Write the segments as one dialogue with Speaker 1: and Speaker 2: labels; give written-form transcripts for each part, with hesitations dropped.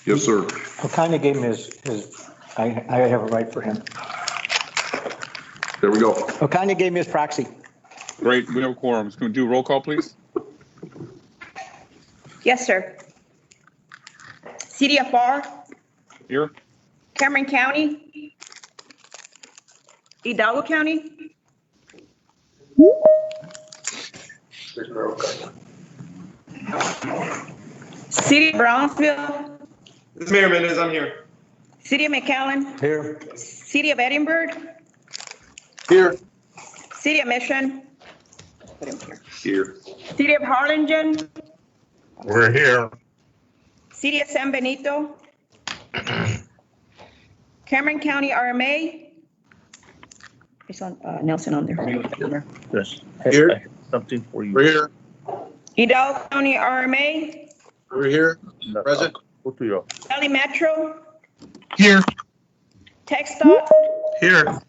Speaker 1: Yes, sir.
Speaker 2: I kind of gave him I have a right for him.
Speaker 1: There we go.
Speaker 2: I kind of gave me his proxy.
Speaker 3: Great, we have a quorum. Can we do a roll call, please?
Speaker 4: Yes, sir. City of FAR,
Speaker 3: Here?
Speaker 4: Cameron County, Hidalgo County, City of Brownsville,
Speaker 5: This is Mayor Mendez, I'm here.
Speaker 4: City of McAllen,
Speaker 2: Here.
Speaker 4: City of Edinburgh,
Speaker 1: Here.
Speaker 4: City of Mission, put him here.
Speaker 1: Here.
Speaker 4: City of Harlingen,
Speaker 6: We're here.
Speaker 4: City of San Benito, Cameron County RMA. It's on, Nelson on there.
Speaker 6: Yes.
Speaker 1: Here.
Speaker 6: I have something for you.
Speaker 1: We're here.
Speaker 4: Hidalgo County RMA,
Speaker 1: We're here.
Speaker 6: No,
Speaker 1: Present.
Speaker 6: Go to you.
Speaker 4: Valley Metro,
Speaker 6: Here.
Speaker 4: TxDOT,
Speaker 6: Here.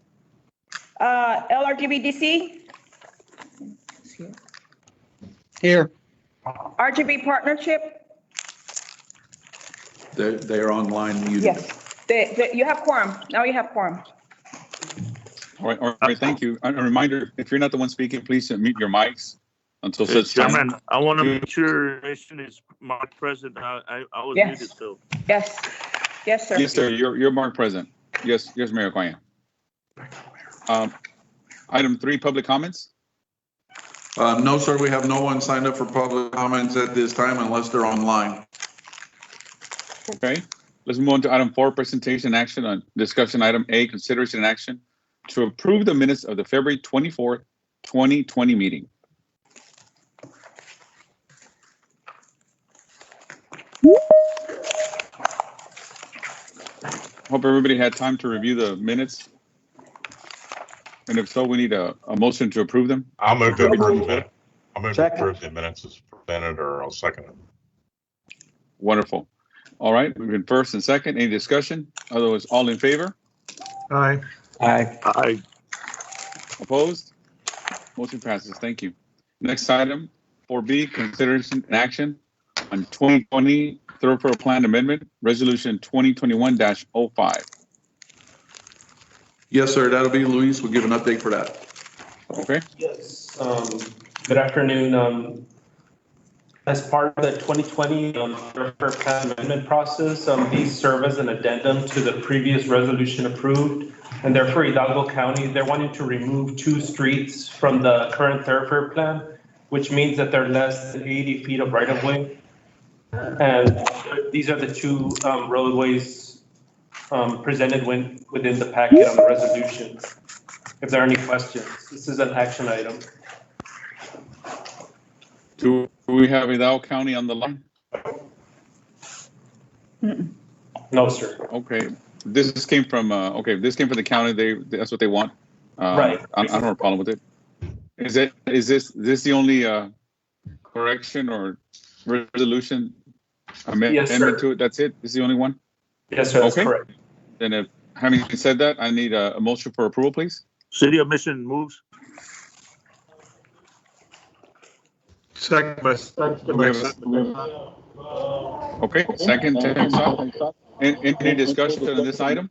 Speaker 4: LRGVDC,
Speaker 6: Here.
Speaker 4: RGV Partnership.
Speaker 1: They're online muted.
Speaker 4: Yes, you have quorum. Now you have quorum.
Speaker 3: All right, thank you. A reminder, if you're not the one speaking, please mute your mics until such time.
Speaker 6: Chairman, I want to make sure your mission is marked present. I was
Speaker 4: Yes.
Speaker 6: muted, so.
Speaker 4: Yes, yes, sir.
Speaker 3: Yes, sir, you're marked present. Yes, Mayor Guaya. Item 3, public comments.
Speaker 1: No, sir, we have no one signed up for public comments at this time unless they're online.
Speaker 3: Okay, let's move on to item 4, presentation action on discussion item A, consideration and action to approve the minutes of the February 24th, 2020 meeting. Hope everybody had time to review the minutes. And if so, we need a motion to approve them.
Speaker 7: I'll move to approve it. I'll move to
Speaker 2: Second.
Speaker 7: approve the minutes as presented, or I'll second it.
Speaker 3: Wonderful. All right, we've been first and second. Any discussion? Otherwise, all in favor?
Speaker 6: Aye.
Speaker 2: Aye.
Speaker 3: Opposed? Motion passes. Thank you. Next item, 4B, consideration and action on 2020 Thoroughfare Plan Amendment, Resolution 2021-05.
Speaker 1: Yes, sir, that'll be Luis. We'll give an update for that.
Speaker 3: Okay,
Speaker 5: Yes. Good afternoon. As part of the 2020 Thoroughfare Plan Amendment process, these serve as an addendum to the previous resolution approved. And therefore, Hidalgo County, they're wanting to remove 2 streets from the current thoroughfare plan, which means that they're less than 80 feet of right-of-way. And these are the 2 roadways presented within the packet on the resolution. If there are any questions, this is an action item.
Speaker 3: do we have Hidalgo County on the line?
Speaker 5: No, sir.
Speaker 3: Okay, this came from, this came from the county. That's what they want.
Speaker 5: Right.
Speaker 3: I don't have a problem with it. Is this the only correction or resolution
Speaker 5: Yes, sir.
Speaker 3: amendment to it? That's it? This is the only one?
Speaker 5: Yes, sir, that's
Speaker 3: Okay.
Speaker 5: correct.
Speaker 3: Then if, having said that, I need a motion for approval, please.
Speaker 6: City of Mission moves. Second.
Speaker 3: We have Okay, second, TxDOT. Any discussion on this item?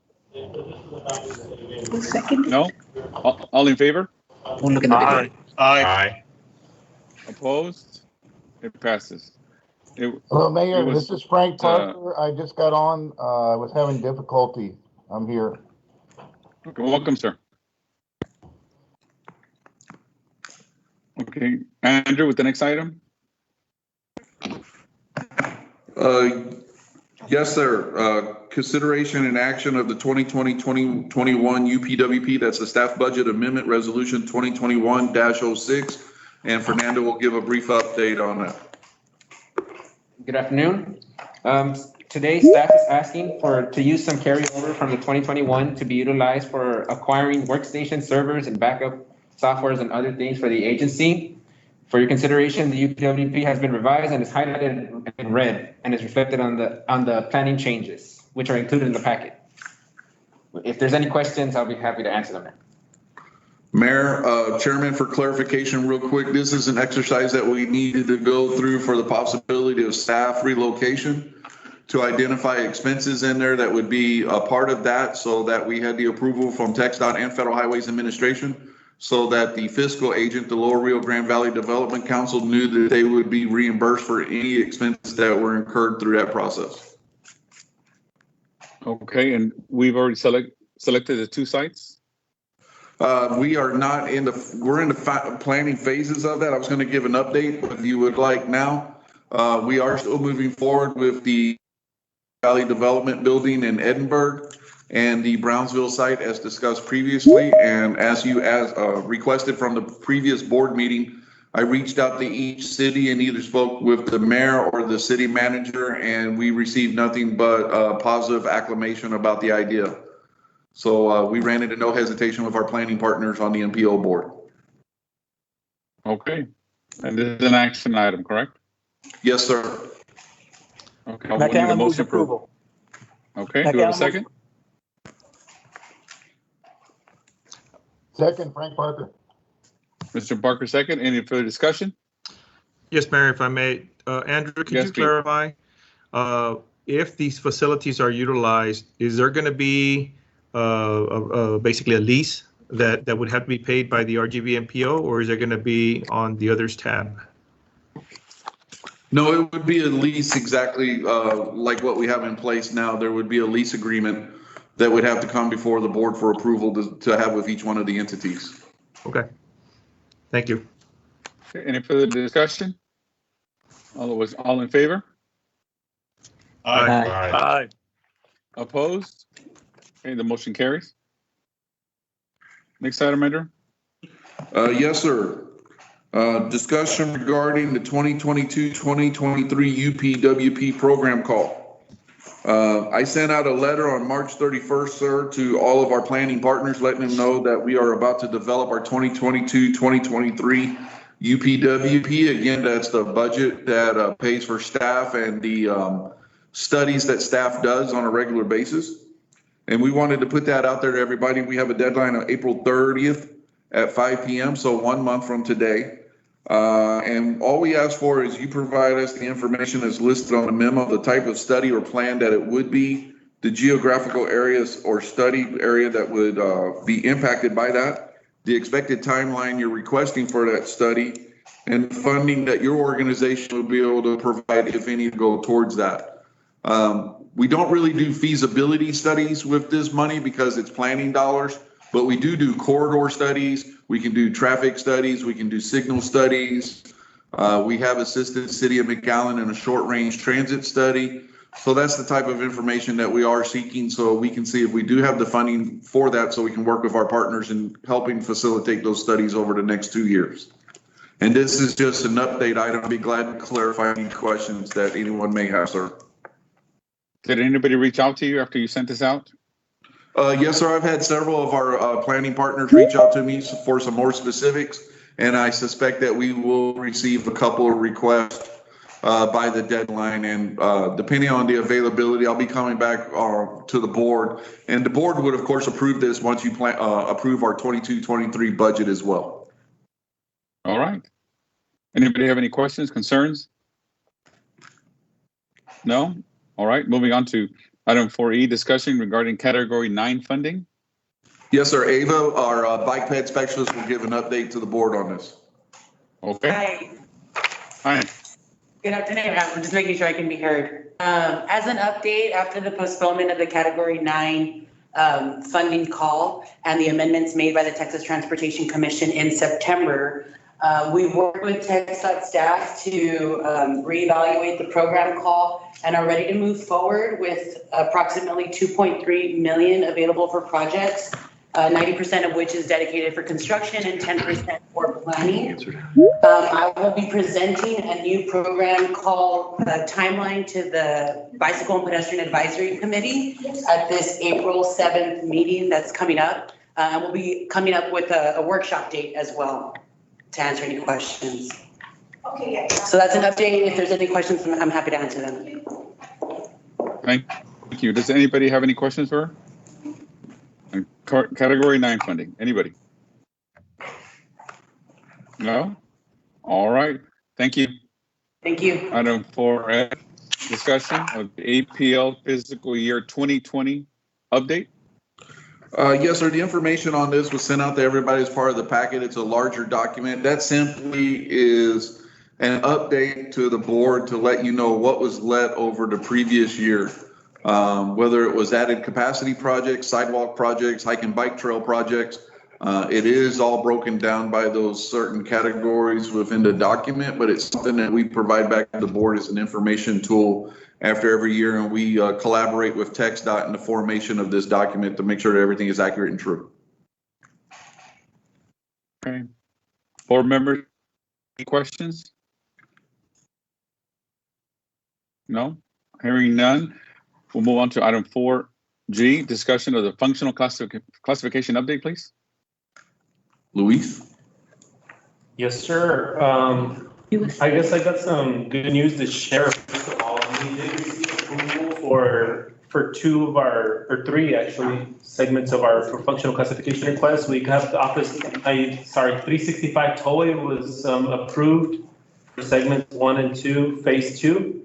Speaker 4: Second.
Speaker 3: No? All in favor?
Speaker 6: Aye.
Speaker 7: Aye.
Speaker 3: Opposed? It passes.
Speaker 8: Hello, Mayor.
Speaker 3: was,
Speaker 8: This is Frank Parker. I just got on. I was having difficulty. I'm here.
Speaker 3: Okay, welcome, sir. Okay, Andrew, with the next item?
Speaker 1: Yes, sir. Consideration and action of the 2020-2021 UPWP. That's the staff budget amendment resolution 2021-06. And Fernando will give a brief update on that.
Speaker 9: Good afternoon. Today, staff is asking to use some carryover from the 2021 to be utilized for acquiring workstation servers and backup softwares and other things for the agency. For your consideration, the UPWP has been revised and is highlighted in red and is reflected on the planning changes, which are included in the packet. If there's any questions, I'll be happy to answer them.
Speaker 1: Mayor, Chairman, for clarification real quick, this is an exercise that we needed to go through for the possibility of staff relocation. to identify expenses in there that would be a part of that, so that we had the approval from TxDOT and Federal Highways Administration, so that the fiscal agent, the Lower Rio Grande Valley Development Council, knew that they would be reimbursed for any expenses that were incurred through that process.
Speaker 3: Okay, and we've already selected the 2 sites?
Speaker 1: We are not in the, we're in the planning phases of that. I was going to give an update if you would like now. We are still moving forward with the Valley Development Building in Edinburgh and the Brownsville site as discussed previously. And as requested from the previous board meeting, I reached out to each city and either spoke with the mayor or the city manager, and we received nothing but positive acclamation about the idea. So we ran into no hesitation with our planning partners on the MPO board.
Speaker 3: Okay, and this is an action item, correct?
Speaker 1: Yes, sir.
Speaker 3: Okay, we'll need a
Speaker 2: McAllen moves
Speaker 3: motion for.
Speaker 2: approval.
Speaker 3: Okay, do we have a
Speaker 2: McAllen
Speaker 3: second?
Speaker 8: Second, Frank Parker.
Speaker 3: Mr. Parker, second. Any further discussion?
Speaker 10: Yes, Mayor, if I may. Andrew, could
Speaker 3: Yes,
Speaker 10: you
Speaker 3: please.
Speaker 10: clarify? If these facilities are utilized, is there going to be basically a lease that would have to be paid by the RGVMPO, or is it going to be on the others tab?
Speaker 1: No, it would be a lease exactly like what we have in place now. There would be a lease agreement that would have to come before the board for approval to have with each one of the entities.
Speaker 10: Okay. Thank you.
Speaker 3: Okay, any further discussion? All in favor?
Speaker 2: Aye.
Speaker 6: Aye.
Speaker 3: Opposed? Okay, the motion carries. Next item, Andrew.
Speaker 1: Yes, sir. Discussion regarding the 2022-2023 UPWP program call. I sent out a letter on March 31st, sir, to all of our planning partners, letting them know that we are about to develop our 2022-2023 UPWP. Again, that's the budget that pays for staff and the studies that staff does on a regular basis. And we wanted to put that out there to everybody. We have a deadline of April 30th at 5 p.m., so 1 month from today. And all we ask for is you provide us the information that's listed on the memo, the type of study or plan that it would be, the geographical areas or study area that would be impacted by that, the expected timeline you're requesting for that study, and funding that your organization will be able to provide, if any, to go towards that. We don't really do feasibility studies with this money because it's planning dollars, but we do corridor studies. We can do traffic studies. We can do signal studies. We have assisted the city of McAllen in a short-range transit study. So that's the type of information that we are seeking, so we can see if we do have the funding for that, so we can work with our partners in helping facilitate those studies over the next 2 years. And this is just an update item. I'd be glad to clarify any questions that anyone may have, sir.
Speaker 3: Did anybody reach out to you after you sent this out?
Speaker 1: Yes, sir. I've had several of our planning partners reach out to me for some more specifics, and I suspect that we will receive a couple of requests by the deadline. And depending on the availability, I'll be coming back to the board. And the board would, of course, approve this once you approve our 22-23 budget as well.
Speaker 3: All right. Anybody have any questions, concerns? No? All right, moving on to item 4E, discussion regarding Category 9 funding.
Speaker 1: Yes, sir. Ava, our bike ped specialist, will give an update to the board on this.
Speaker 3: Okay.
Speaker 11: Hi,
Speaker 3: Hi.
Speaker 11: good afternoon. I'm just making sure I can be heard. As an update, after the postponement of the Category 9 funding call and the amendments made by the Texas Transportation Commission in September, we've worked with TxDOT staff to reevaluate the program call and are ready to move forward with approximately $2.3 million available for projects, 90% of which is dedicated for construction and 10% for planning. I will be presenting a new program called Timeline to the Bicycle and Pedestrian Advisory Committee at this April 7th meeting that's coming up. And we'll be coming up with a workshop date as well to answer any questions.
Speaker 4: Okay, yeah.
Speaker 11: So that's an update. If there's any questions, I'm happy to answer them.
Speaker 3: Thank you. Does anybody have any questions for her? Category 9 funding, anybody? No? All right, thank you.
Speaker 11: Thank you.
Speaker 3: Item 4F, discussion of the APL fiscal year 2020 update?
Speaker 1: Yes, sir. The information on this was sent out to everybody as part of the packet. It's a larger document. That simply is an update to the board to let you know what was let over the previous year. Whether it was added capacity projects, sidewalk projects, hike and bike trail projects. It is all broken down by those certain categories within the document, but it's something that we provide back to the board as an information tool after every year, and we collaborate with TxDOT in the formation of this document to make sure that everything is accurate and true.
Speaker 3: Okay. Board members, any questions? No? Hearing none. We'll move on to item 4G, discussion of the functional classification update, please.
Speaker 1: Luis?
Speaker 5: Yes, sir. I guess I got some good news to share. First of all, we did receive approval for three actually segments of our functional classification request. We have the 365 tollway was approved for segments 1 and 2, phase 2.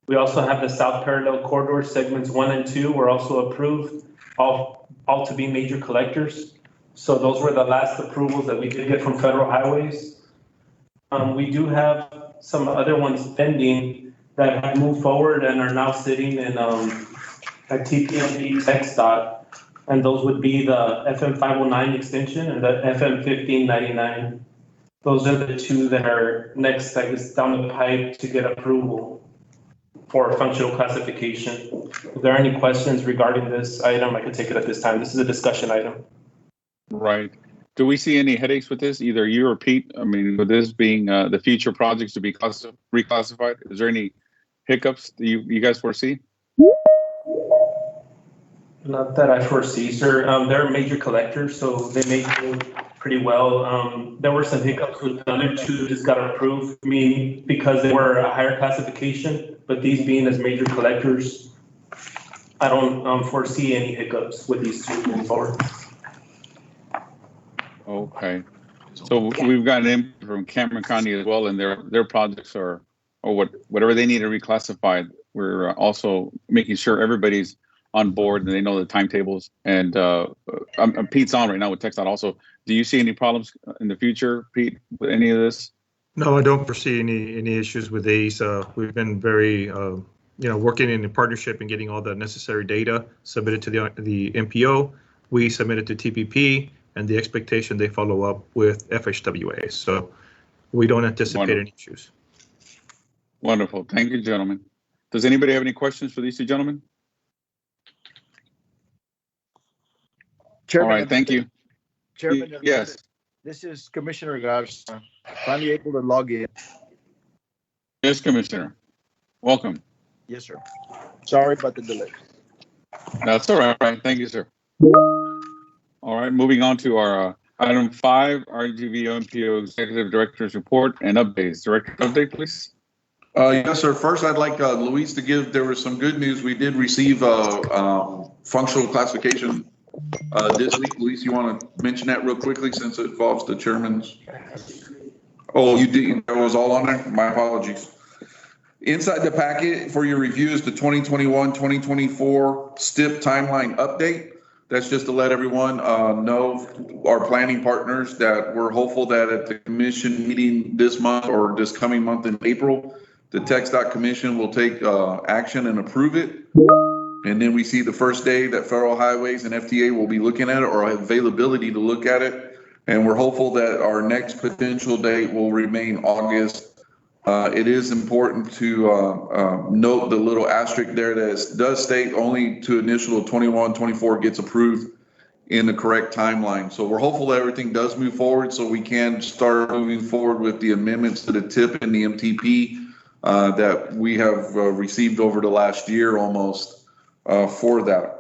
Speaker 5: We also have the South Parallel Corridor segments 1 and 2 were also approved, all to be major collectors. So those were the last approvals that we did get from Federal Highways. We do have some other ones pending that have moved forward and are now sitting in at TPMP TxDOT, and those would be the FM 509 extension and the FM 1599. Those are the two that are next, I guess, down the pipe to get approval for functional classification. If there are any questions regarding this item, I can take it at this time. This is a discussion item.
Speaker 3: Right. Do we see any headaches with this, either you or Pete? I mean, with this being the future projects to be reclassified, is there any hiccups that you guys foresee?
Speaker 5: Not that I foresee, sir. They're major collectors, so they may do pretty well. There were some hiccups with the other two that just got approved, I mean, because they were a higher classification, but these being as major collectors, I don't foresee any hiccups with these two moving forward.
Speaker 3: Okay. So we've gotten input from Cameron County as well, and their projects are, or whatever they need to reclassify. We're also making sure everybody's on board and they know the timetables. And Pete's on right now with TxDOT also. Do you see any problems in the future, Pete, with any of this?
Speaker 10: No, I don't foresee any issues with these. We've been very, working in a partnership and getting all the necessary data submitted to the MPO. We submitted to TPP, and the expectation they follow up with FHWA. So we don't anticipate any issues.
Speaker 3: Wonderful. Thank you, gentlemen. Does anybody have any questions for these two gentlemen?
Speaker 12: Chairman,
Speaker 3: all right, thank you.
Speaker 12: Chairman,
Speaker 3: yes.
Speaker 12: This is Commissioner Garza. Finally able to log in.
Speaker 3: Yes, Commissioner. Welcome.
Speaker 12: Yes, sir. Sorry about the delay.
Speaker 3: That's all right. Thank you, sir. All right, moving on to our item 5, RGVMPO Executive Director's Report and Updates. Director, update, please.
Speaker 1: Yes, sir. First, I'd like Luis to give, there was some good news. We did receive functional classification this week. Luis, you want to mention that real quickly since it involves the chairman's? Oh, you did. That was all on there? My apologies. Inside the packet for your review is the 2021-2024 STIP timeline update. That's just to let everyone know, our planning partners, that we're hopeful that at the commission meeting this month or this coming month in April, the TxDOT Commission will take action and approve it. And then we see the first day that Federal Highways and FTA will be looking at it, or have availability to look at it. And we're hopeful that our next potential date will remain August. It is important to note the little asterisk there that does state only to initial 21-24 gets approved in the correct timeline. So we're hopeful that everything does move forward so we can start moving forward with the amendments to the TIP and the MTP that we have received over the last year almost for that.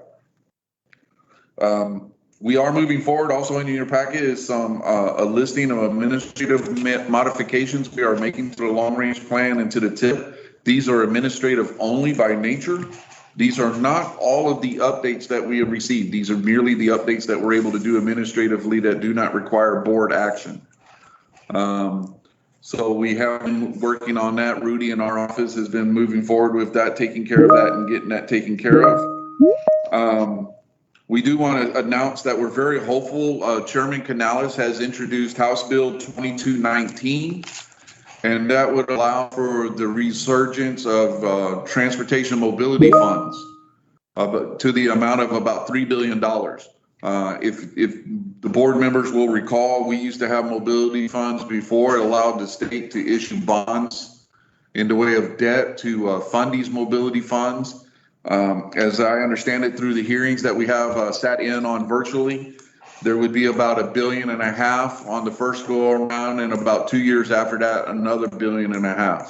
Speaker 1: We are moving forward. Also in your packet is a listing of administrative modifications we are making to the long range plan and to the TIP. These are administrative only by nature. These are not all of the updates that we have received. These are merely the updates that we're able to do administratively that do not require board action. So we have been working on that. Rudy in our office has been moving forward with that, taking care of that and getting that taken care of. We do want to announce that we're very hopeful. Chairman Canales has introduced House Bill 2219, and that would allow for the resurgence of transportation mobility funds to the amount of about $3 billion. If the board members will recall, we used to have mobility funds before. It allowed the state to issue bonds in the way of debt to fund these mobility funds. As I understand it through the hearings that we have sat in on virtually, there would be about $1.5 billion on the first go around, and about 2 years after that, another $1.5 billion.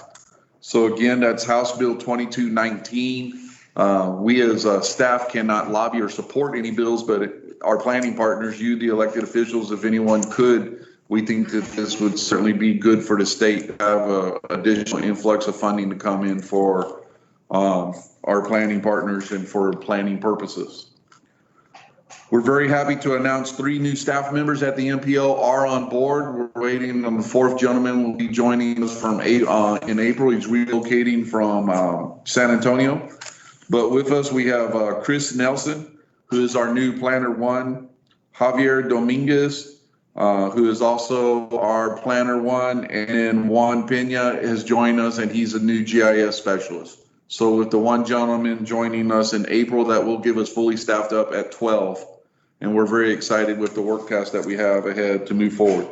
Speaker 1: So again, that's House Bill 2219. We as staff cannot lobby or support any bills, but our planning partners, you, the elected officials, if anyone could, we think that this would certainly be good for the state to have an additional influx of funding to come in for our planning partners and for planning purposes. We're very happy to announce 3 new staff members at the MPO are on board. We're waiting on the 4th gentleman will be joining us from in April. He's relocating from San Antonio. But with us, we have Chris Nelson, who is our new Planner 1, Javier Dominguez, who is also our Planner 1, and Juan Pena has joined us, and he's a new GIS specialist. So with the 1 gentleman joining us in April, that will give us fully staffed up at 12. And we're very excited with the work task that we have ahead to move forward.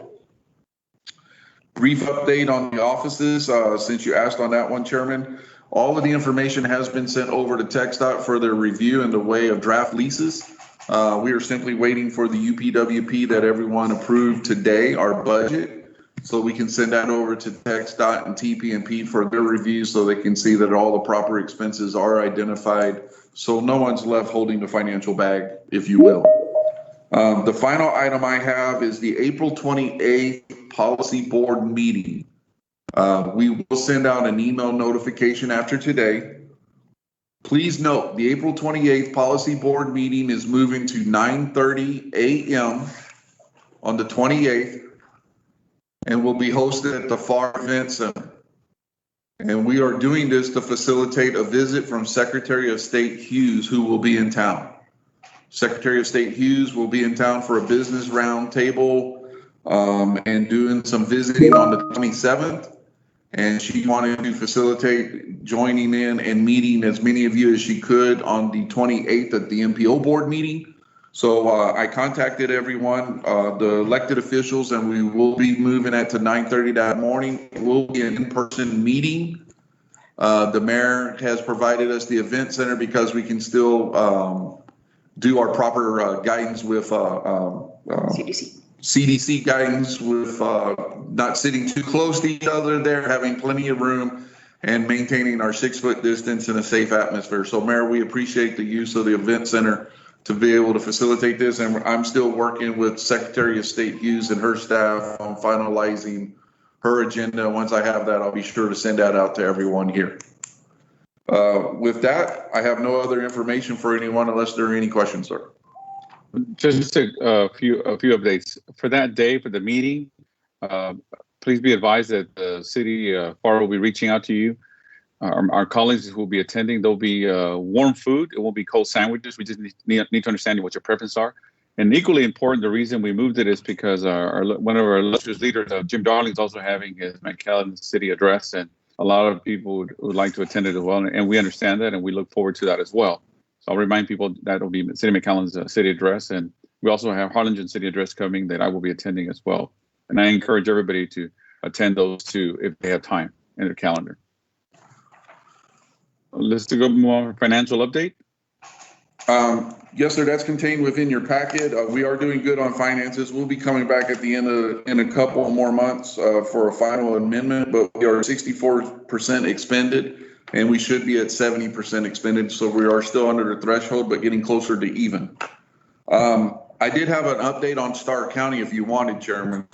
Speaker 1: Brief update on the offices, since you asked on that one, Chairman. All of the information has been sent over to TxDOT for their review in the way of draft leases. We are simply waiting for the UPWP that everyone approved today, our budget, so we can send that over to TxDOT and TP&P for their review so they can see that all the proper expenses are identified, so no one's left holding the financial bag, if you will. The final item I have is the April 28th Policy Board meeting. We will send out an email notification after today. Please note, the April 28th Policy Board meeting is moving to 9:30 a.m. on the 28th and will be hosted at the FAR Event Center. And we are doing this to facilitate a visit from Secretary of State Hughes, who will be in town. Secretary of State Hughes will be in town for a business roundtable and doing some visiting on the 27th. And she wanted to facilitate joining in and meeting as many of you as she could on the 28th at the MPO board meeting. So I contacted everyone, the elected officials, and we will be moving it to 9:30 that morning. It will be an in-person meeting. The mayor has provided us the event center because we can still do our proper guidance with CDC guidance with not sitting too close to each other there, having plenty of room, and maintaining our 6-foot distance in a safe atmosphere. So, Mayor, we appreciate the use of the event center to be able to facilitate this. And I'm still working with Secretary of State Hughes and her staff on finalizing her agenda. Once I have that, I'll be sure to send that out to everyone here. With that, I have no other information for anyone unless there are any questions, sir.
Speaker 3: Just a few updates for that day for the meeting. Please be advised that the city FAR will be reaching out to you. Our colleagues who will be attending, there'll be warm food. It won't be cold sandwiches. We just need to understand what your preferences are. And equally important, the reason we moved it is because one of our illustrious leaders, Jim Darling, is also having his McAllen City address, and a lot of people would like to attend it as well. And we understand that, and we look forward to that as well. So I'll remind people that will be City McAllen's city address, and we also have Harlingen City address coming that I will be attending as well. And I encourage everybody to attend those two if they have time in their calendar. Let's go more financial update.
Speaker 1: Yes, sir. That's contained within your packet. We are doing good on finances. We'll be coming back at the end in a couple more months for a final amendment, but we are 64% expended, and we should be at 70% expended. So we are still under the threshold, but getting closer to even. I did have an update on Starr County if you wanted, Chairman.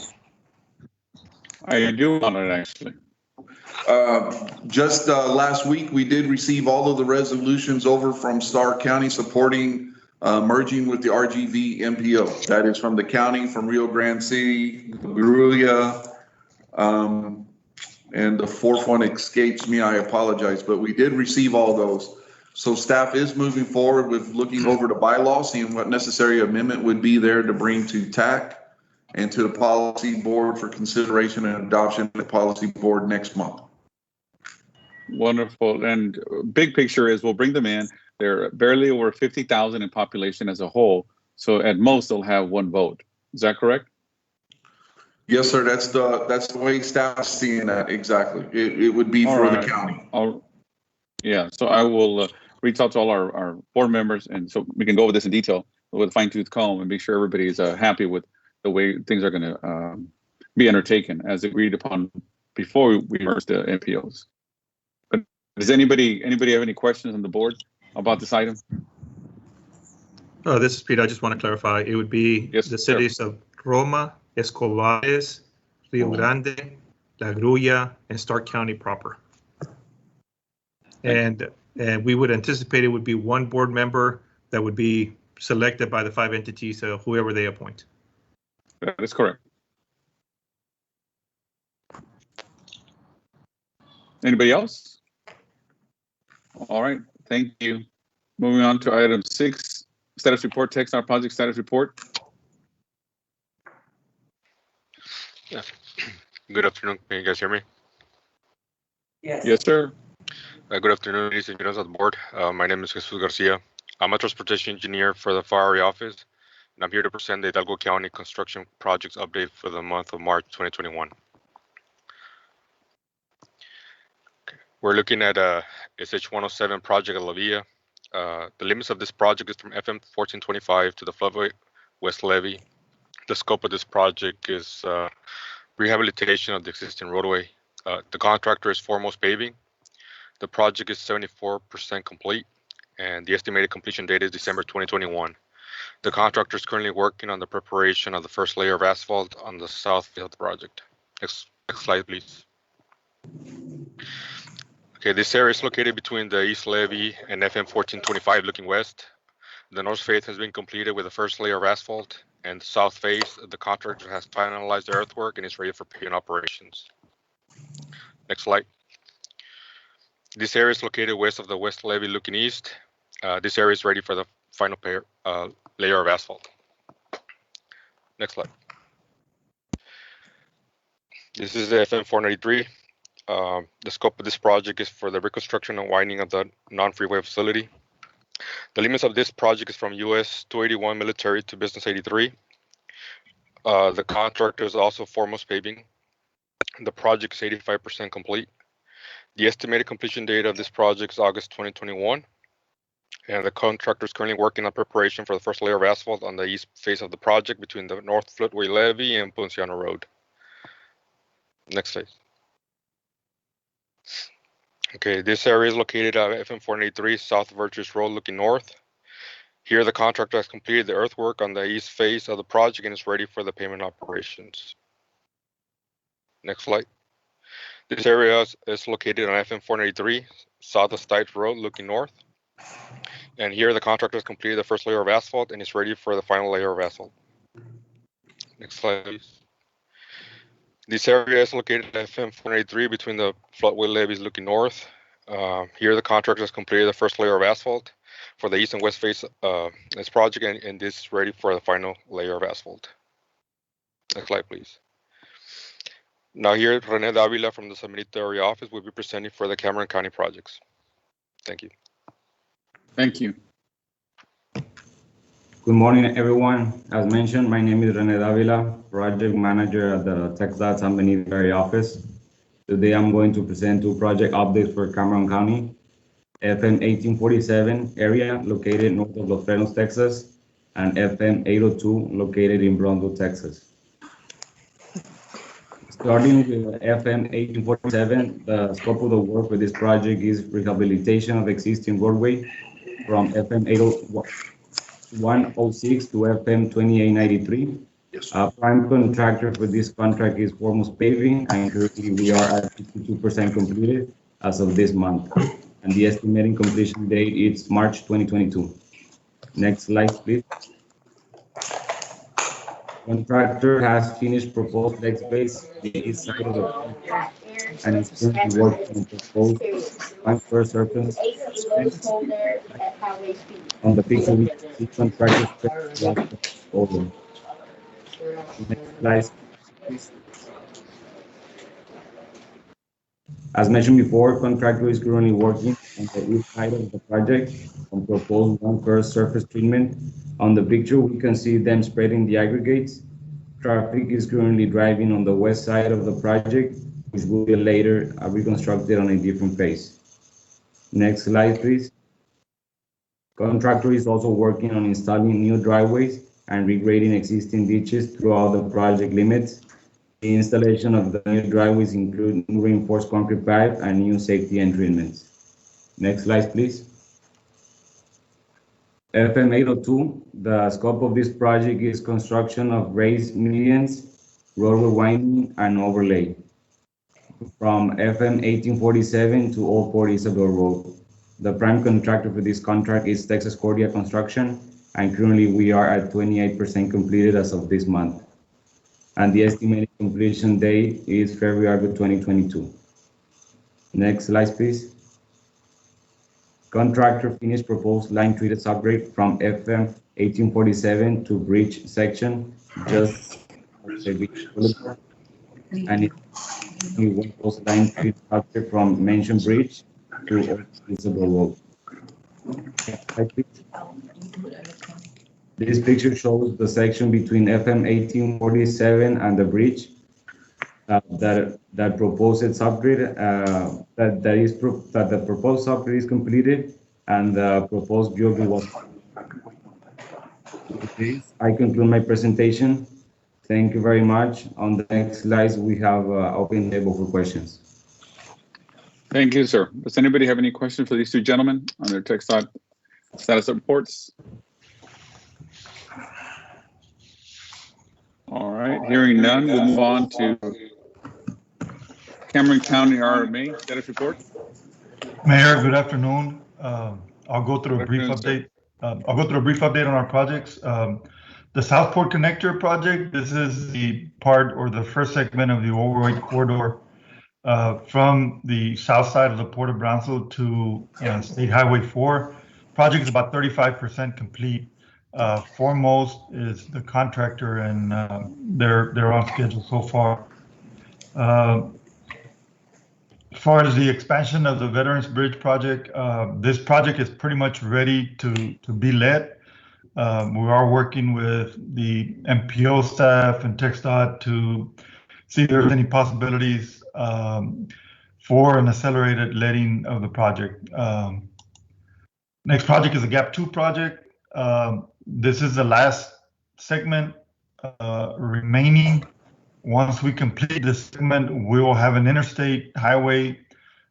Speaker 3: I do want it, actually.
Speaker 1: Just last week, we did receive all of the resolutions over from Starr County supporting merging with the RGVMPO. That is from the county, from Rio Grande City, Gruya, and the fourth one escapes me, I apologize, but we did receive all those. So staff is moving forward with looking over the bylaws, seeing what necessary amendment would be there to bring to TAC and to the policy board for consideration and adoption of the policy board next month.
Speaker 3: Wonderful. And big picture is we'll bring them in. They're barely over 50,000 in population as a whole. So at most they'll have one vote. Is that correct?
Speaker 1: Yes, sir. That's the way staff is seeing that. Exactly. It would be for the county.
Speaker 3: Yeah. So I will reach out to all our board members, and so we can go over this in detail with a fine tooth comb and make sure everybody is happy with the way things are going to be undertaken as agreed upon before we merge the MPOs. But does anybody have any questions on the board about this item?
Speaker 10: Oh, this is Peter. I just want to clarify. It would be the cities of Roma, Escobares, Rio Grande, La Grulla, and Stark County proper. And we would anticipate it would be one board member that would be selected by the 5 entities, whoever they appoint.
Speaker 3: That is correct. Anybody else? All right, thank you. Moving on to item 6, status report, Texar project status report.
Speaker 13: Yeah. Good afternoon. Can you guys hear me?
Speaker 11: Yes.
Speaker 3: Yes, sir.
Speaker 13: Good afternoon, ladies and gentlemen of the board. My name is Jesus Garcia. I'm a transportation engineer for the Fire Area Office, and I'm here to present the Hidalgo County construction projects update for the month of March 2021. Okay. We're looking at SH-107 project at La Villa. The limits of this project is from FM 1425 to the floodway west levee. The scope of this project is rehabilitation of the existing roadway. The contractor is Foremost Paving. The project is 74% complete, and the estimated completion date is December 2021. The contractor is currently working on the preparation of the first layer of asphalt on the south face of the project. Next slide, please. Okay, this area is located between the east levee and FM 1425 looking west. The north face has been completed with the first layer of asphalt, and the south face, the contractor has finalized the earthwork and is ready for paving operations. Next slide. This area is located west of the west levee looking east. This area is ready for the final layer of asphalt. Next slide. This is the FM 493. The scope of this project is for the reconstruction and widening of the non-freeway facility. The limits of this project is from US 281 military to business 83. The contractor is also Foremost Paving. The project is 85% complete. The estimated completion date of this project is August 2021. And the contractor is currently working on preparation for the first layer of asphalt on the east face of the project between the North Floodway Levee and Ponciano Road. Next slide. Okay, this area is located at FM 483 South Virtus Road looking north. Here the contractor has completed the earthwork on the east face of the project and is ready for the pavement operations. Next slide. This area is located on FM 483 South of Stites Road looking north. And here the contractor has completed the first layer of asphalt and is ready for the final layer of asphalt. Next slide, please. This area is located at FM 483 between the floodway levees looking north. Here the contractor has completed the first layer of asphalt for the east and west face of this project, and this is ready for the final layer of asphalt. Next slide, please. Now here, Rene Davila from the Submit Area Office will be presenting for the Cameron County projects. Thank you.
Speaker 3: Thank you.
Speaker 14: Good morning, everyone. As mentioned, my name is Rene Davila, project manager at the TxDOT San Benito Area Office. Today, I'm going to present 2 project updates for Cameron County. FM 1847 area located north of Los Frenos, Texas, and FM 802 located in Brownsville, Texas. Starting with FM 1847, the scope of the work for this project is rehabilitation of existing roadway from FM 106 to FM 2893.
Speaker 1: Yes.
Speaker 14: Prime contractor for this contract is Foremost Paving, and currently we are at 52% completed as of this month. And the estimated completion date is March 2022. Next slide, please. Contractor has finished proposed deck space in east side of the and is currently working on proposed transfer surface. On the picture, we see contractors over. Next slide, please. As mentioned before, contractor is currently working on the east side of the project on proposed one-first surface treatment. On the picture, we can see them spreading the aggregates. Traffic is currently driving on the west side of the project, which will be later reconstructed on a different phase. Next slide, please. Contractor is also working on installing new driveways and regrading existing ditches throughout the project limits. The installation of the new driveways include new reinforced concrete pipe and new safety entryment. Next slide, please. FM 802, the scope of this project is construction of raised medians, roadway widening, and overlay from FM 1847 to Old Port Isabel Road. The prime contractor for this contract is Texas Cordia Construction, and currently we are at 28% completed as of this month. And the estimated completion date is February 2022. Next slide, please. Contractor finished proposed line treated subgrade from FM 1847 to bridge section, just and it one post line treated subgrade from mentioned bridge to Isabel Road. Next slide, please. This picture shows the section between FM 1847 and the bridge that proposed subgrade that the proposed subgrade is completed and the proposed building was. With this, I conclude my presentation. Thank you very much. On the next slides, we have open table for questions.
Speaker 3: Thank you, sir. Does anybody have any questions for these two gentlemen on their TxDOT status reports? All right, hearing none, we'll move on to Cameron County RMA status report.
Speaker 15: Mayor, good afternoon. I'll go through a brief update. On our projects. The Southport Connector project, this is the part or the first segment of the overweight corridor from the south side of the Port of Brownsville to State Highway 4. Project is about 35% complete. Foremost is the contractor, and they're on schedule so far. As far as the expansion of the Veterans Bridge project, this project is pretty much ready to be let. We are working with the MPO staff and TxDOT to see if there's any possibilities for an accelerated letting of the project. Next project is a Gap 2 project. This is the last segment remaining. Once we complete this segment, we will have an interstate highway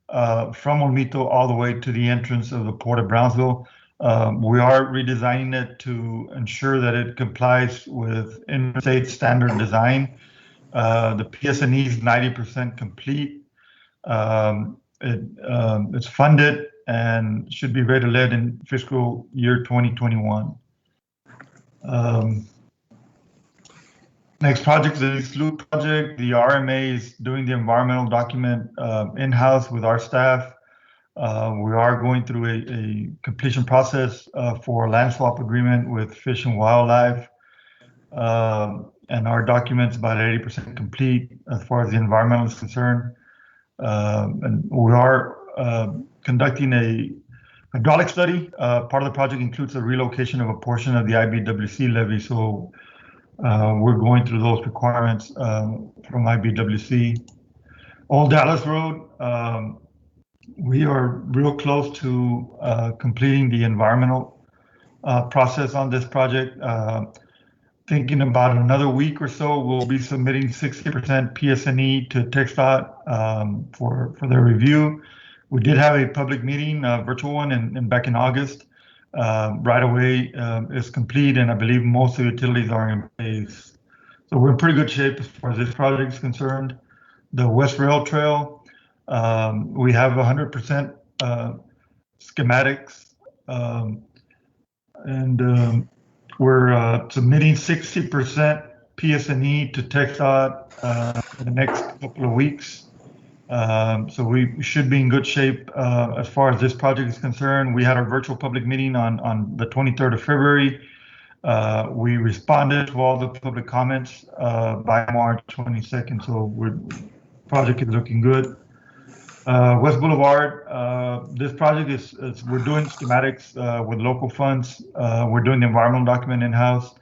Speaker 15: from Olmito all the way to the entrance of the Port of Brownsville. We are redesigning it to ensure that it complies with interstate standard design. The PSNE is 90% complete. It's funded and should be ready to let in fiscal year 2021. Next project is the East Loop project. The RMA is doing the environmental document in-house with our staff. We are going through a completion process for a land swap agreement with Fish and Wildlife. And our document's about 80% complete as far as the environmental is concerned. And we are conducting a hydraulic study. Part of the project includes the relocation of a portion of the IBWC levee. So we're going through those requirements from IBWC. Old Dallas Road, we are real close to completing the environmental process on this project. Thinking about another week or so, we'll be submitting 60% PSNE to TxDOT for their review. We did have a public meeting, a virtual one, back in August. Right away is complete, and I believe most of the utilities are in place. So we're in pretty good shape as far as this project is concerned. The West Rail Trail, we have 100% schematics, and we're submitting 60% PSNE to TxDOT in the next couple of weeks. So we should be in good shape as far as this project is concerned. We had our virtual public meeting on the 23rd of February. We responded to all the public comments by March 22nd, so project is looking good. West Boulevard, this project is we're doing schematics with local funds. We're doing the environmental document in-house.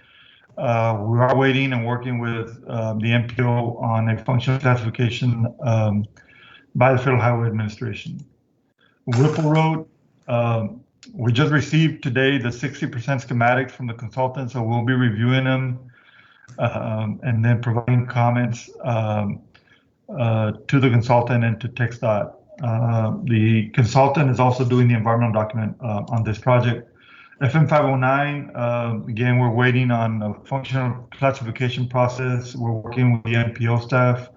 Speaker 15: We are waiting and working with the MPO on a functional classification by the Federal Highway Administration. Whipple Road, we just received today the 60% schematics from the consultant, so we'll be reviewing them and then providing comments to the consultant and to TxDOT. The consultant is also doing the environmental document on this project. FM 509, again, we're waiting on a functional classification process. We're working with the NPO staff.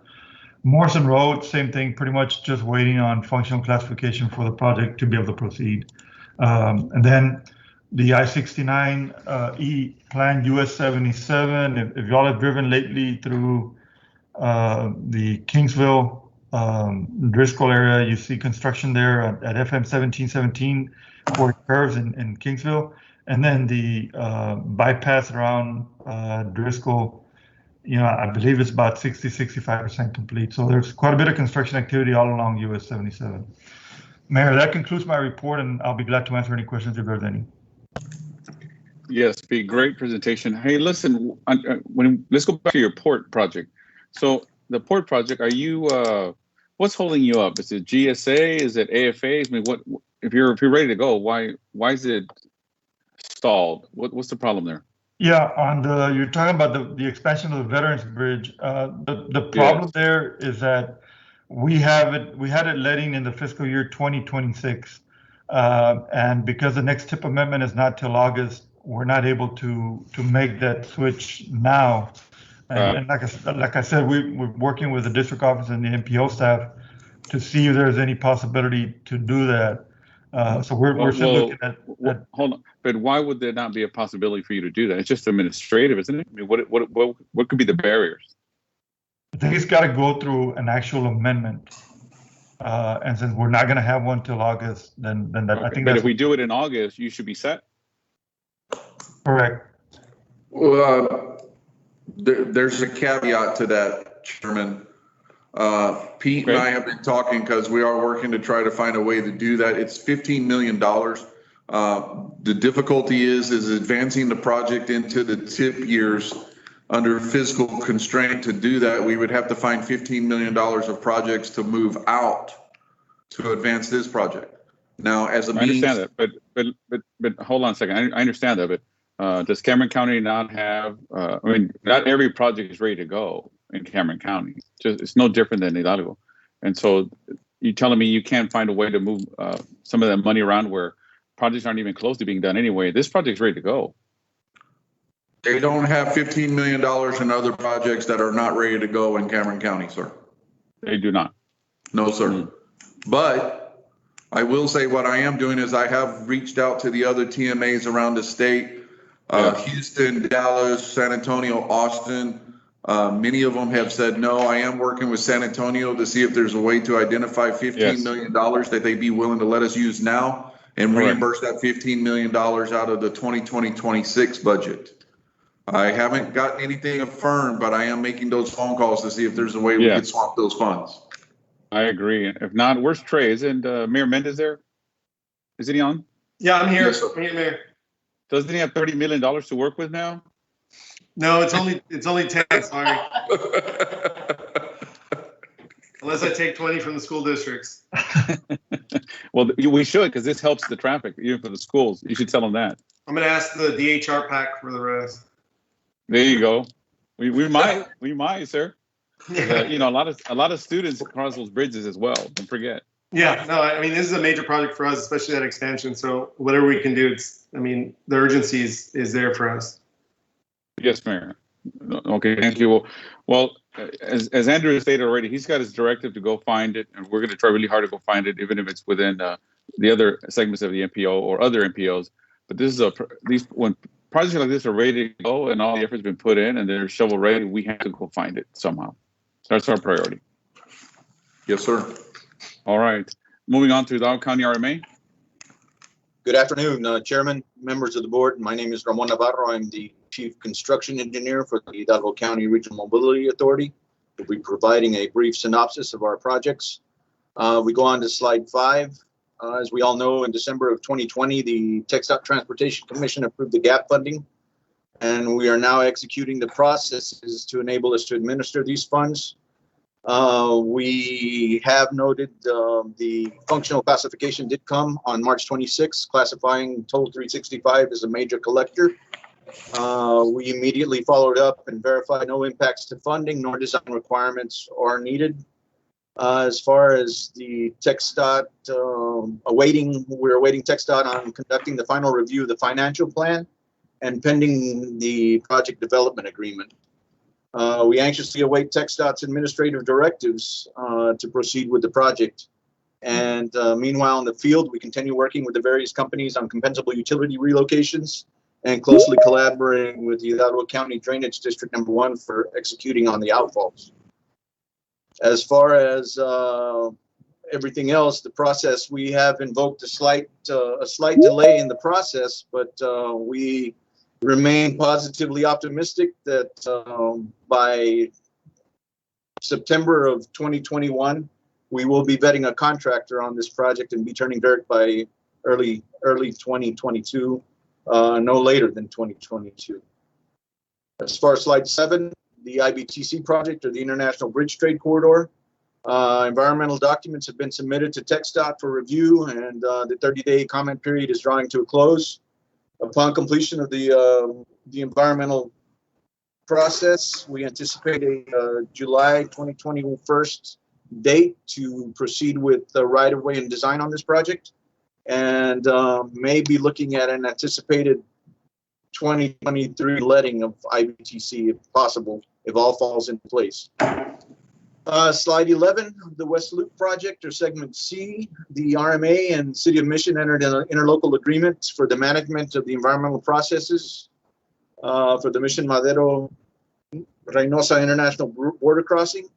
Speaker 15: Morrison Road, same thing, pretty much just waiting on functional classification for the project to be able to proceed. And then the I-69E Plan US 77, if y'all have driven lately through the Kingsville, Driscoll area, you see construction there at FM 1717 where it curves in Kingsville. And then the bypass around Driscoll, I believe it's about 65% complete. So there's quite a bit of construction activity all along US 77. Mayor, that concludes my report, and I'll be glad to answer any questions if there's any.
Speaker 3: Yes, be great presentation. Hey, listen, let's go back to your port project. So the port project, are you, what's holding you up? Is it GSA? Is it AFA? I mean, what if you're ready to go? Why is it stalled? What's the problem there?
Speaker 15: Yeah, you're talking about the expansion of the Veterans Bridge. The problem there is that we had it letting in the fiscal year 2026, and because the next TIP amendment is not till August, we're not able to make that switch now. And like I said, we're working with the district office and the MPO staff to see if there's any possibility to do that. So we're still looking at.
Speaker 3: Hold on, but why would there not be a possibility for you to do that? It's just administrative, isn't it? I mean, what could be the barriers?
Speaker 15: I think it's got to go through an actual amendment, and since we're not going to have one till August, then that,
Speaker 3: okay.
Speaker 15: I think.
Speaker 3: But if we do it in August, you should be set.
Speaker 15: Correct.
Speaker 1: Well, there's a caveat to that, Chairman. Pete and I have been talking because we are working to try to find a way to do that. It's $15 million. The difficulty is advancing the project into the TIP years under fiscal constraint. To do that, we would have to find $15 million of projects to move out to advance this project. Now, as a means.
Speaker 3: I understand that, but hold on a second. I understand that, but does Cameron County not have, not every project is ready to go in Cameron County. It's no different than Hidalgo. And so you're telling me you can't find a way to move some of that money around where projects aren't even close to being done anyway. This project's ready to go.
Speaker 1: They don't have $15 million in other projects that are not ready to go in Cameron County, sir.
Speaker 3: They do not.
Speaker 1: No, sir. But I will say what I am doing is I have reached out to the other TMAs around the state, Houston, Dallas, San Antonio, Austin. Many of them have said no. I am working with San Antonio to see if there's a way to identify $15 million that they'd be willing to let us use now and reimburse that $15 million out of the 2020-26 budget. I haven't gotten anything affirmed, but I am making those phone calls to see if there's a way we could swap those funds.
Speaker 3: I agree. If not, where's Trey? Isn't Mayor Mendez there? Isn't he on?
Speaker 16: Yeah, I'm here.
Speaker 1: Yes,
Speaker 16: I'm here, Mayor.
Speaker 3: Doesn't he have $30 million to work with now?
Speaker 16: No, it's only 10, sorry. Unless I take 20 from the school districts.
Speaker 3: Well, we should, because this helps the traffic, even for the schools. You should tell them that.
Speaker 16: I'm going to ask the DHR pack for the rest.
Speaker 3: There you go. We might, sir.
Speaker 16: Yeah.
Speaker 3: A lot of students cross those bridges as well. Don't forget.
Speaker 16: Yeah, no, I mean, this is a major project for us, especially that expansion. So whatever we can do, the urgency is there for us.
Speaker 3: Yes, Mayor. Okay, thank you. Well, as Andrew stated already, he's got his directive to go find it, and we're going to try really hard to go find it, even if it's within the other segments of the MPO or other MPOs. But this is when projects like this are ready to go and all the effort's been put in and they're shovel ready, we have to go find it somehow. So that's our priority.
Speaker 1: Yes, sir.
Speaker 3: All right. Moving on to Hidalgo County RMA.
Speaker 12: Good afternoon, Chairman, members of the board. My name is Ramon Navarro. I'm the Chief Construction Engineer for the Hidalgo County Regional Mobility Authority. We'll be providing a brief synopsis of our projects. We go on to slide 5. As we all know, in December of 2020, the TxDOT Transportation Commission approved the gap funding, and we are now executing the processes to enable us to administer these funds. We have noted the functional classification did come on March 26, classifying Toll 365 as a major collector. We immediately followed up and verified no impacts to funding nor design requirements are needed. As far as the TxDOT, we're awaiting TxDOT on conducting the final review of the financial plan and pending the project development agreement. We anxiously await TxDOT's administrative directives to proceed with the project. And meanwhile, in the field, we continue working with the various companies on compensable utility relocations and closely collaborating with the Hidalgo County Drainage District number 1 for executing on the outfalls. As far as everything else, the process, we have invoked a slight delay in the process, but we remain positively optimistic that by September of 2021, we will be vetting a contractor on this project and be turning dirt by early 2022, no later than 2022. As far as slide 7, the IBTC project, or the International Bridge Trade Corridor, environmental documents have been submitted to TxDOT for review, and the 30-day comment period is drawing to a close. Upon completion of the environmental process, we anticipate a July 2021 date to proceed with the right-of-way and design on this project, and may be looking at an anticipated 2023 letting of IBTC if possible, if all falls into place. Slide 11, the West Loop project, or segment C, the RMA and City of Mission entered an interlocal agreement for the management of the environmental processes for the Mission Madero Reynosa International Border Crossing.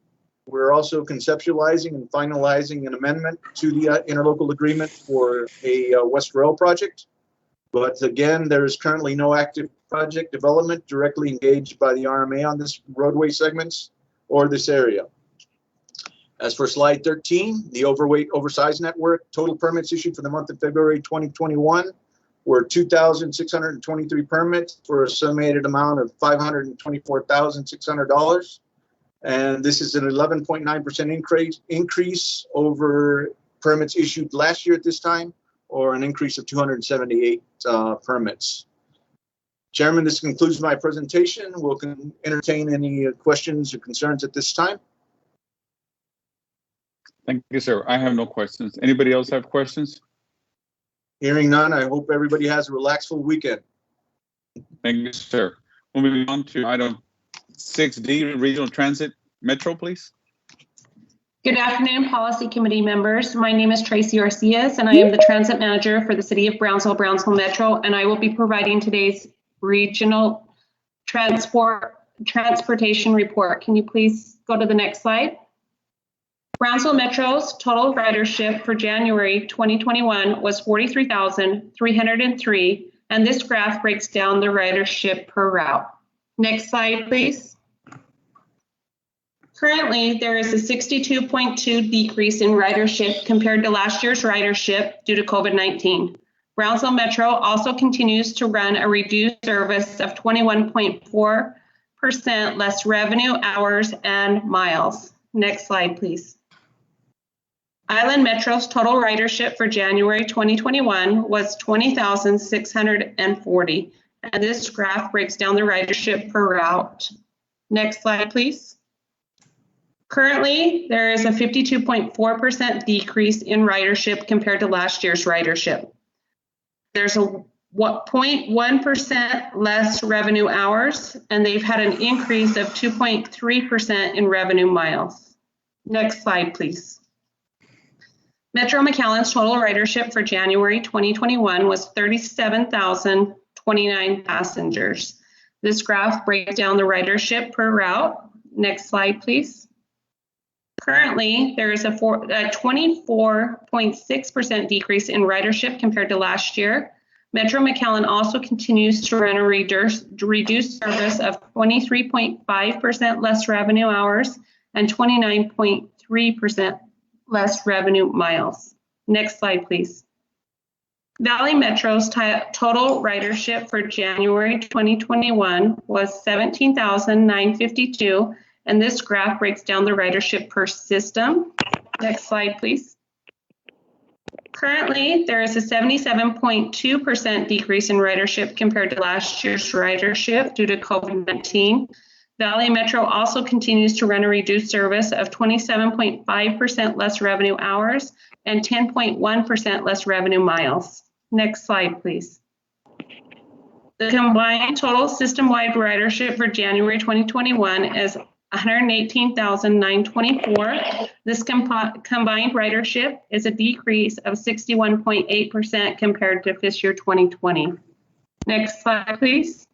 Speaker 12: We're also conceptualizing and finalizing an amendment to the interlocal agreement for a West Rail project. But again, there is currently no active project development directly engaged by the RMA on this roadway segments or this area. As for slide 13, the overweight oversized network, total permits issued for the month of February 2021 were 2,623 permits for a summated amount of $524,600. And this is an 11.9% increase over permits issued last year at this time, or an increase of 278 permits. Chairman, this concludes my presentation. We'll entertain any questions or concerns at this time.
Speaker 3: Thank you, sir. I have no questions. Anybody else have questions?
Speaker 12: Hearing none, I hope everybody has a relaxful weekend.
Speaker 3: Thank you, sir. Moving on to item 6D, Regional Transit Metro, please.
Speaker 17: Good afternoon, Policy Committee members. My name is Tracy Arcias, and I am the Transit Manager for the City of Brownsville Metro, and I will be providing today's Regional Transportation Report. Can you please go to the next slide? Brownsville Metro's total ridership for January 2021 was 43,303, and this graph breaks down the ridership per route. Next slide, please. Currently, there is a 62.2 decrease in ridership compared to last year's ridership due to COVID-19. Brownsville Metro also continues to run a reduced service of 21.4% less revenue, hours, and miles. Next slide, please. Island Metro's total ridership for January 2021 was 20,640, and this graph breaks down the ridership per route. Next slide, please. Currently, there is a 52.4% decrease in ridership compared to last year's ridership. There's a 0.1% less revenue hours, and they've had an increase of 2.3% in revenue miles. Next slide, please. Metro McAllen's total ridership for January 2021 was 37,029 passengers. This graph breaks down the ridership per route. Next slide, please. Currently, there is a 24.6% decrease in ridership compared to last year. Metro McAllen also continues to run a reduced service of 23.5% less revenue hours and 29.3% less revenue miles. Next slide, please. Valley Metro's total ridership for January 2021 was 17,952, and this graph breaks down the ridership per system. Next slide, please. Currently, there is a 77.2% decrease in ridership compared to last year's ridership due to COVID-19. Valley Metro also continues to run a reduced service of 27.5% less revenue hours and 10.1% less revenue miles. Next slide, please. The combined total system-wide ridership for January 2021 is 118,924. This combined ridership is a decrease of 61.8% compared to fiscal year 2020. Next slide, please.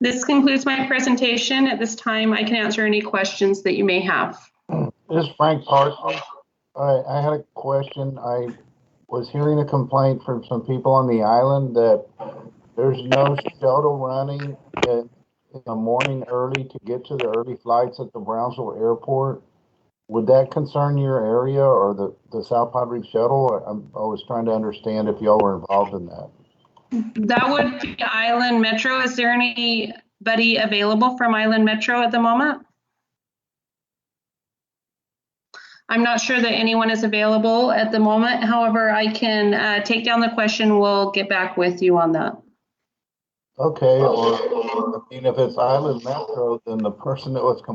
Speaker 17: This concludes my presentation. At this time, I can answer any questions that you may have.
Speaker 8: This is Frank Parker. I had a question. I was hearing a complaint from some people on the island that there's no shuttle running in the morning early to get to the early flights at the Brownsville Airport. Would that concern your area or the South Padre shuttle? I was trying to understand if y'all were involved in that.
Speaker 17: That would be Island Metro. Is there anybody available from Island Metro at the moment? I'm not sure that anyone is available at the moment. However, I can take down the question. We'll get back with you on that.
Speaker 8: Okay, or I mean, if it's Island Metro, then the person that was I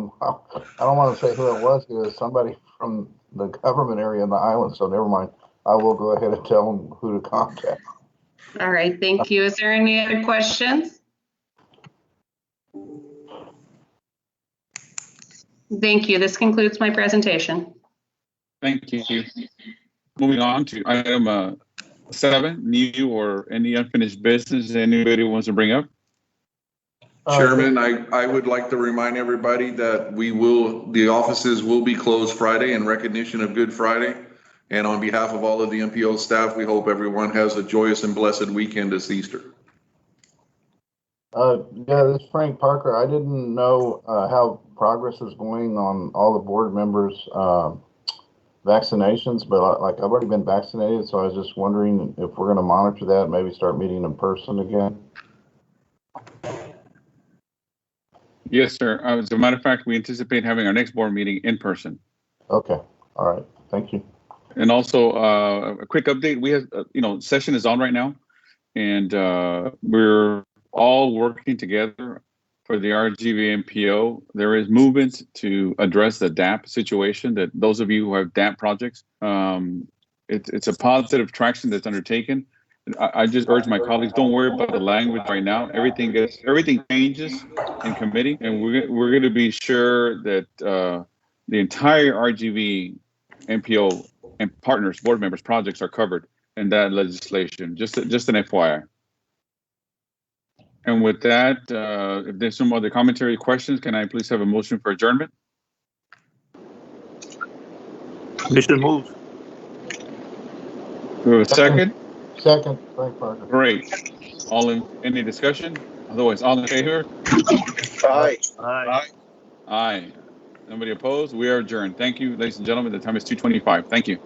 Speaker 8: don't want to say who it was somebody from the government area in the island, so never mind. I will go ahead and tell them who to contact.
Speaker 17: All right, thank you. Is there any other questions? Thank you. This concludes my presentation.
Speaker 3: Thank you. Moving on to item 7, new or any unfinished business anybody wants to bring up?
Speaker 1: Chairman, I would like to remind everybody that the offices will be closed Friday in recognition of Good Friday. And on behalf of all of the MPO staff, we hope everyone has a joyous and blessed weekend this Easter.
Speaker 8: Yeah, this is Frank Parker. I didn't know how progress is going on all the board members' vaccinations, but I've already been vaccinated, so I was just wondering if we're going to monitor that, maybe start meeting in person again.
Speaker 3: Yes, sir. As a matter of fact, we anticipate having our next board meeting in person.
Speaker 8: Okay. All right. Thank you.
Speaker 3: And also a quick update. We have, session is on right now, and we're all working together for the RGVMPO. There is movement to address the DAP situation. That those of you who have DAP projects, it's a positive traction that's undertaken. I just urge my colleagues, don't worry about the language right now. Everything changes in committee, and we're going to be sure that the entire RGV MPO and partners, board members, projects are covered in that legislation. Just an FYI. And with that, if there's some other commentary questions, can I please have a motion for adjournment?
Speaker 6: Mission moved.
Speaker 3: Do we have a second?
Speaker 8: Second, Frank Parker.
Speaker 3: Great. Any discussion? Otherwise, all in favor?
Speaker 12: Aye.
Speaker 6: Aye.
Speaker 3: Aye. Nobody opposed? We are adjourned. Thank you, ladies and gentlemen. The time is 2:25. Thank you.